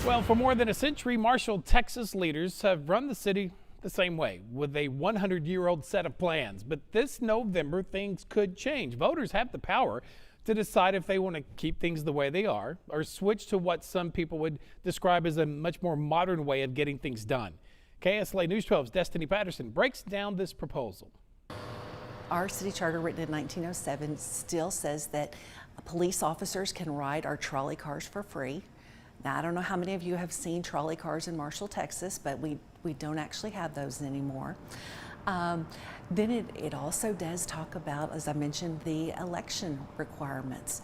Well, for more than a century, Marshall, Texas leaders have run the city the same way with a 100-year-old set of plans. But this November, things could change. Voters have the power to decide if they want to keep things the way they are or switch to what some people would describe as a much more modern way of getting things done. KSLA News 12's Destiny Patterson breaks down this proposal. Our city charter, written in 1907, still says that police officers can ride our trolley cars for free. Now, I don't know how many of you have seen trolley cars in Marshall, Texas, but we don't actually have those anymore. Then it also does talk about, as I mentioned, the election requirements.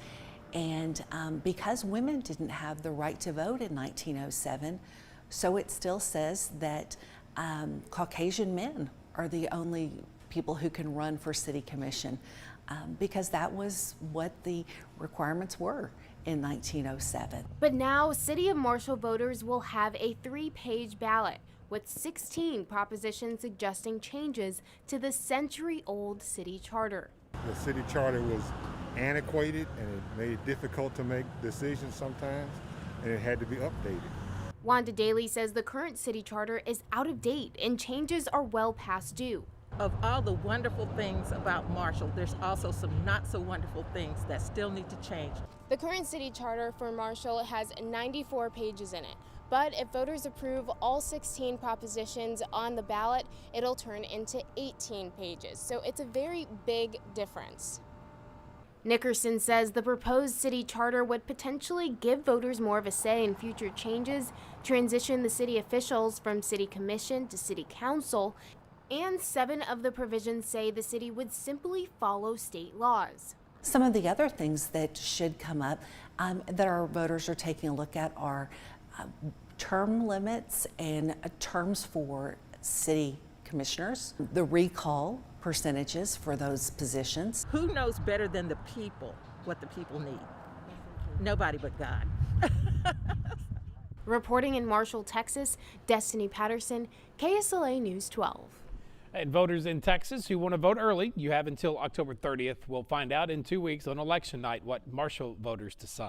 And because women didn't have the right to vote in 1907, so it still says that Caucasian men are the only people who can run for city commission, because that was what the requirements were in 1907. But now, City of Marshall voters will have a 3-page ballot with 16 propositions suggesting changes to the century-old city charter. The city charter was antiquated and it made it difficult to make decisions sometimes, and it had to be updated. Wanda Daly says the current city charter is out of date and changes are well past due. Of all the wonderful things about Marshall, there's also some not so wonderful things that still need to change. The current city charter for Marshall has 94 pages in it, but if voters approve all 16 propositions on the ballot, it'll turn into 18 pages. So it's a very big difference. Nickerson says the proposed city charter would potentially give voters more of a say in future changes, transition the city officials from city commission to city council, and 7 of the provisions say the city would simply follow state laws. Some of the other things that should come up that our voters are taking a look at are term limits and terms for city commissioners, the recall percentages for those positions. Who knows better than the people what the people need? Nobody but God. Reporting in Marshall, Texas, Destiny Patterson, KSLA News 12. And voters in Texas who want to vote early, you have until October 30th. We'll find out in 2 weeks on election night what Marshall voters decide.